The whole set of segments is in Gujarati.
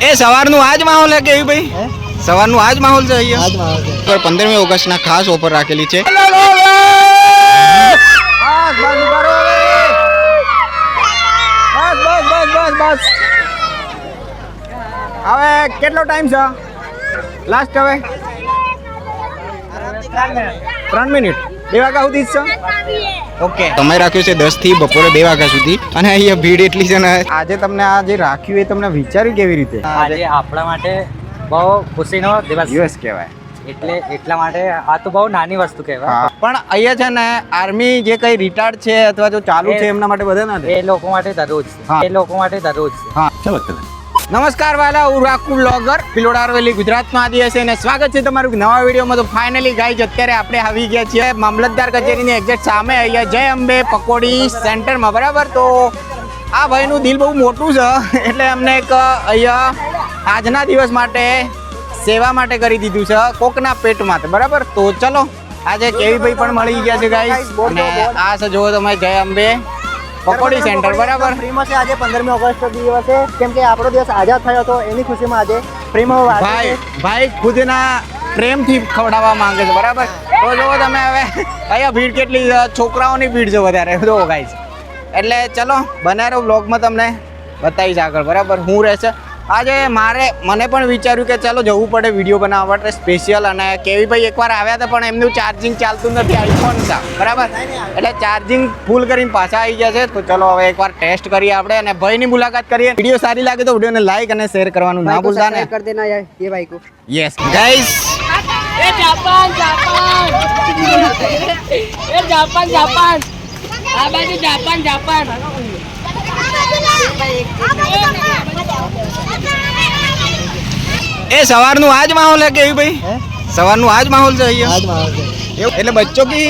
એ સવારનું આજ માહોલ છે કેવી ભાઈ? સવારનું આજ માહોલ છે અહીંયા. આજ માહોલ છે. પર 15મી ઓગસ્ટના ખાસ ઓફર રાખેલી છે. બસ હવે કેટલો ટાઈમ છે લાસ્ટ? હવે 3 મિનિટ 2 વાગ્યા સુધી જ છે. ઓકે, સમય રાખ્યો છે 10 થી બપોરે 2 વાગ્યા સુધી અને અહીંયા ભીડ એટલી છે ને. આજે તમને આ જે રાખ્યું એ તમને વિચાર્યું કેવી રીતે? આજે આપણા માટે બહુ ખુશીનો દિવસ દિવસ કહેવાય. એટલા માટે આ તો બહુ નાની વસ્તુ કહેવાય. પણ અહીંયા છે ને આર્મી જે કઈ રિટાયર્ડ છે અથવા જો ચાલુ છે એમના માટે બધા નથી. એ લોકો માટે દરરોજ હા. એ લોકો માટે દરરોજ હા, ચલો ચલો. નમસ્કાર વાલા, હું રાખુ બ્લોગર પિલોડા અરવલ્લી ગુજરાતમાં આદિ હશે અને સ્વાગત છે તમારું નવા વિડીયોમાં. તો ફાઇનલી ગાઈઝ અત્યારે આપણે આવી ગયા છીએ મામલતદાર કચેરીની એક્ઝેક્ટ સામે અહીંયા જય અંબે પકોડી સેન્ટરમાં, બરાબર. તો આ ભાઈનું દિલ બહુ મોટું છે એટલે અમને એક અહીંયા આજના દિવસ માટે સેવા માટે કરી દીધું છે કોકના પેટ માટે, બરાબર. તો ચલો આજે કેવી ભાઈ પણ મળી ગયા છે ગાઈઝ અને આ છે જુઓ તમે જય અંબે પકોડી સેન્ટર, બરાબર. ફ્રીમાં છે આજે 15મી ઓગસ્ટ દિવસે, કેમ કે આપણો દિવસ આઝાદ થયો હતો એની ખુશીમાં આજે ફ્રીમાં ભાઈ ખુદના પ્રેમથી ખવડાવવા માંગે છે, બરાબર. તો જુઓ તમે હવે અહીંયા ભીડ કેટલી છે, છોકરાઓની ભીડ છે વધારે જુઓ ગાઈઝ. એટલે ચલો બનારો બ્લોગમાં તમને બતાવીશ આગળ, બરાબર શું રહેશે. આજે મને પણ વિચાર્યું કે ચાલો જવું પડે વિડીયો બનાવવા માટે સ્પેશિયલ. અને કેવી ભાઈ એકવાર આવ્યા હતા પણ એમનું ચાર્જિંગ ચાલતું નથી આઈફોન છે, બરાબર. એટલે ચાર્જિંગ ફૂલ કરીને પાછા આવી ગયા છે. તો ચલો હવે એકવાર ટેસ્ટ કરીએ આપણે અને ભાઈની મુલાકાત કરીએ. વિડીયો સારી લાગે તો વિડીયોને લાઈક અને શેર કરવાનું ના ભૂલતા ને. कर देना यार ये भाई को. યસ ગાઈસ, जापान आ बाजू जापान એ સવારનું આજ માહોલ છે કેવી ભાઈ? સવારનું આજ માહોલ છે અહીંયા. आज माहौल है. એવું એટલે બચ્ચો કી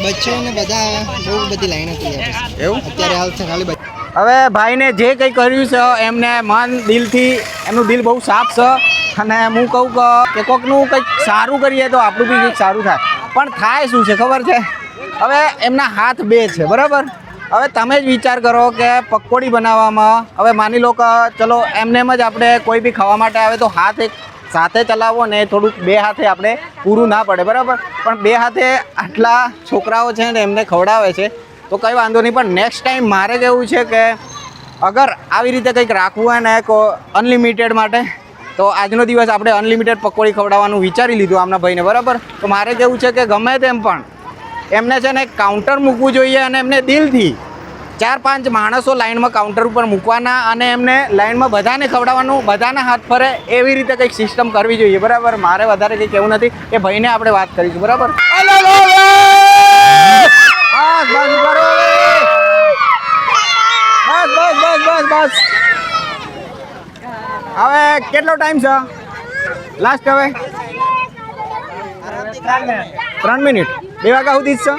बच्चों ने બધા બહુ બધી લાઈનો કરી આપે. એવું અત્યારે હાલ છે ખાલી હવે ભાઈને જે કંઈ કર્યું છે એમને મન દિલથી એમનું દિલ બહુ સાફ છે. અને હું કહું કે કોકનું કંઈક સારું કરીએ તો આપણું બી કંઈક સારું થાય. પણ થાય શું છે ખબર છે? હવે એમના હાથ બે છે, બરાબર. હવે તમે જ વિચાર કરો કે પકોડી બનાવવામાં હવે માની લો કે ચલો એમનેમ જ આપણે કોઈ બી ખાવા માટે આવે તો હાથ એક સાથે ચલાવો ને થોડુંક બે હાથે આપણે પૂરું ના પડે, બરાબર. પણ બે હાથે આટલા છોકરાઓ છે ને એમને ખવડાવે છે તો કંઈ વાંધો નહીં. પણ નેક્સ્ટ ટાઈમ મારે કહેવું છે કે અગર આવી રીતે કંઈક રાખવું હોય ને અનલિમિટેડ માટે તો આજનો દિવસ આપણે અનલિમિટેડ પકોડી ખવડાવવાનું વિચારી લીધું આમના ભાઈને, બરાબર. તો મારે કહેવું છે કે ગમે તેમ પણ એમને છે ને કાઉન્ટર મૂકવું જોઈએ અને એમને દિલથી 4-5 માણસો લાઈનમાં કાઉન્ટર ઉપર મૂકવાના અને એમને લાઈનમાં બધાને ખવડાવવાનું, બધાના હાથ ફરે એવી રીતે કંઈક સિસ્ટમ કરવી જોઈએ, બરાબર. મારે વધારે કંઈ કહેવું નથી. એ ભાઈને આપણે વાત કરીશું, બરાબર. બસ હવે કેટલો ટાઈમ છે લાસ્ટ? હવે 3 મિનિટ 2 વાગ્યા સુધી જ છે.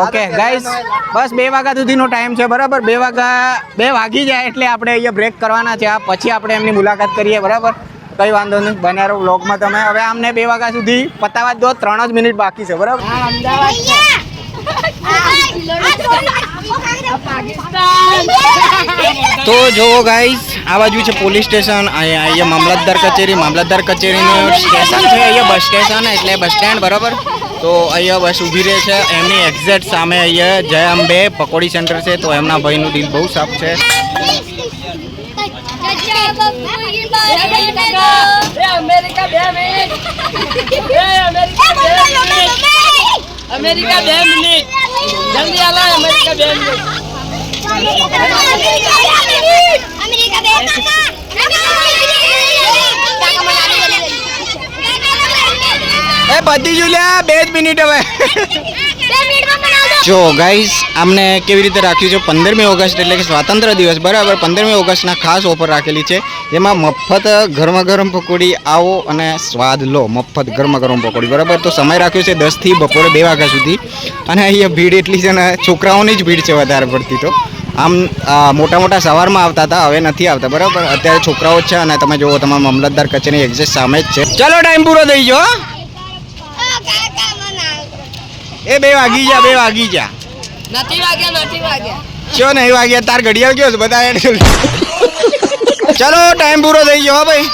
ઓકે ગાઈસ, બસ 2 વાગ્યા સુધીનો ટાઈમ છે, બરાબર. 2 વાગી જાય એટલે આપણે અહીંયા બ્રેક કરવાના છે. પછી આપણે એમની મુલાકાત કરીએ, બરાબર. કંઈ વાંધો નહીં, બનારો વ્લોગમાં તમે હવે આમને 2 વાગ્યા સુધી પતાવવા દો. 3 જ મિનિટ બાકી છે, બરાબર. તો જોવો ગાઈસ, આ બાજુ છે પોલીસ સ્ટેશન, અહીંયા મામલતદાર કચેરીનું સ્ટેશન છે. અહીંયા બસ સ્ટેશન એટલે બસ સ્ટેન્ડ, બરાબર. તો અહીંયા બસ ઊભી રહે છે. એમની એક્ઝેક્ટ સામે અહીંયા જય અંબે પકોડી સેન્ટર છે. તો એમના ભાઈનું દિલ બહુ સાફ છે. अमेरिका 2 मिनट जल्दी आला. अमेरिका 2 मिनट એ બધી જુલ્યા 2 જ મિનિટ હવે. જો ગાઈસ, આમને કેવી રીતે રાખ્યું છે 15મી ઓગસ્ટ એટલે કે સ્વાતંત્ર્ય દિવસ, બરાબર. 15મી ઓગસ્ટના ખાસ ઓફર રાખેલી છે. જેમાં મફત ગરમા ગરમ પકોડી આવો અને સ્વાદ લો. મફત ગરમા ગરમ પકોડી, બરાબર. તો સમય રાખ્યો છે 10 થી બપોરે 2 વાગ્યા સુધી અને અહીંયા ભીડ એટલી છે ને છોકરાઓની જ ભીડ છે વધારે પડતી. તો આમ મોટા સવારમાં આવતા હતા, હવે નથી આવતા, બરાબર. અત્યારે છોકરાઓ જ છે અને તમે જુઓ તમારા મામલતદાર કચેરી એક્ઝેક્ટ સામે જ છે. ચલો ટાઈમ પૂરો થઈ ગયો. એ 2 વાગી જા નથી વાગ્યા ચો નહીં વાગ્યા. તાર ઘડિયાળ ગયો છે બધા. ચલો ટાઈમ પૂરો થઈ ગયો હો ભાઈ.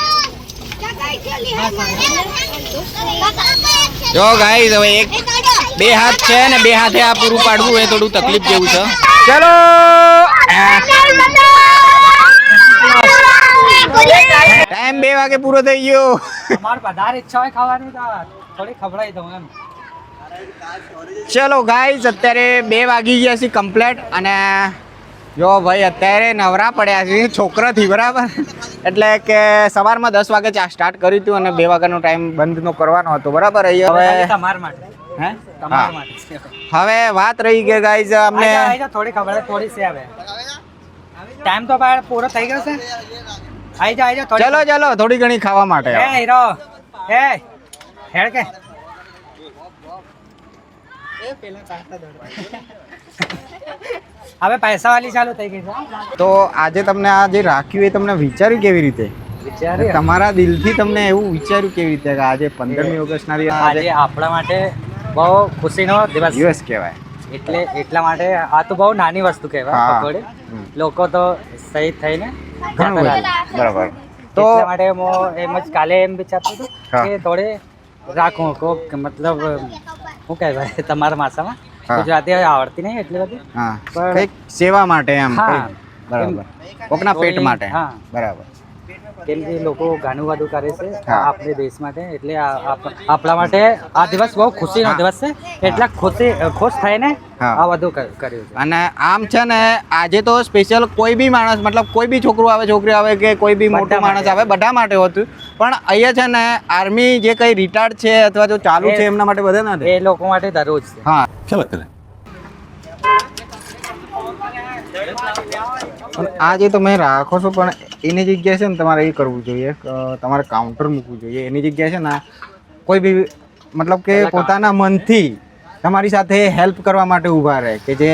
જો ગાઈસ હવે બે હાથ છે ને બે હાથે આ પૂરું પાડવું એ થોડું તકલીફ જેવું છે. ચલો ટાઈમ 2 વાગે પૂરો થઈ ગયો. તમારે વધારે ઈચ્છા હોય ખાવાની તો થોડી ખવડાવી દઉં એમ. ચલો ગાઈઝ અત્યારે 2 વાગી ગયા છે કમ્પ્લેટ અને જો ભાઈ અત્યારે નવરા પડ્યા છે છોકરાથી બરાબર એટલે કે સવારમાં 10 વાગે ચા સ્ટાર્ટ કર્યું હતું અને 2 વાગ્યાનો ટાઈમ બંધ નો કરવાનો હતો બરાબર. ખાલી હવે તમારા માટે હે તમારા માટે હવે વાત રહી કે ગાઈઝ અમને આઈ જા થોડી ખવડાવી થોડી છે હવે ટાઈમ તો બાર પૂરો થઈ ગયો છે. આઈ જા થોડી. ચલો ચલો થોડી ઘણી ખાવા માટે એ હીરો એ હેડ કે હવે પૈસા વાળી ચાલુ થઈ ગઈ છે. તો આજે તમને આ જે રાખ્યું એ તમને વિચાર્યું કેવી રીતે? વિચાર્યું તમારા દિલથી તમને એવું વિચાર્યું કેવી રીતે કે આજે 15મી ઓગસ્ટના દિવસે આજે આપણા માટે બહુ ખુશીનો દિવસ દિવસ કહેવાય. એટલા માટે આ તો બહુ નાની વસ્તુ કહેવાય હા. પકોડી. લોકો તો શહીદ થઈને ઘણું જતા બધું. રહ્યા. બરાબર. તો તો માટે હું એમ જ કાલે એમ વિચારતો હતો હા. કે થોડે રાખું કોક મતલબ શું કહેવાય તમારા ભાષામાં હા. ગુજરાતી આવડતી નહીં એટલી બધી હા પણ- કંઈક સેવા માટે એમ હા. કંઈક. બરાબર. કોકના પેટ થોડી- માટે હા. બરાબર. કેમ કે લોકો ઘણું બધું કરે છે હા. આપણે દેશ માટે એટલે આપણા માટે આ દિવસ બહુ ખુશીનો હા. દિવસ છે એટલા ખુશ થઈને હા. આ બધું કર્યું છે. અને આમ છે ને આજે તો સ્પેશિયલ કોઈ બી માણસ મતલબ કોઈ બી છોકરો આવે છોકરી આવે કે કોઈ બી મોટો બધા માણસ માટે. આવે બધા માટે હોતું પણ અહીંયા છે ને આર્મી જે કઈ રિટાયર્ડ છે અથવા જો ચાલુ એ- છે એમના માટે બધા ના દે. એ લોકો માટે દરરોજ છે. હા પણ આ જે તમે રાખો છો પણ એની જગ્યાએ છે ને તમારે એ કરવું જોઈએ તમારે કાઉન્ટર મૂકવું જોઈએ એની જગ્યાએ છે ને કોઈ બી મતલબ કે પોતાના મનથી તમારી સાથે હેલ્પ કરવા માટે ઊભા રહે કે જે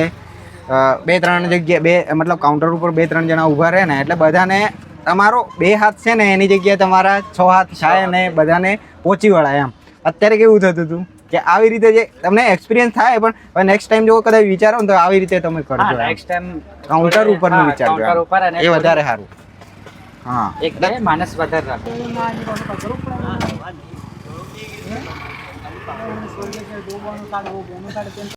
2-3 જગ્યાએ મતલબ કાઉન્ટર ઉપર 2-3 જણા ઊભા રહે ને એટલે બધાને તમારો 2 હાથ છે ને એની જગ્યાએ તમારા 6 હાથ થાય અને બધાને પહોંચી વળાય એમ. અત્યારે કેવું થતું હતું કે આવી રીતે જે તમને એક્સપિરિયન્સ થાય પણ હવે નેક્સ્ટ ટાઈમ જો કદાચ વિચારો ને તો આવી રીતે તમે કરજો એમ. નેક્સ્ટ ટાઈમ કાઉન્ટર ઉપરનું વિચારજો કાઉન્ટર ઉપર એમ. અને એ વધારે સારું. હા એક બે માણસ વધારે રાખો.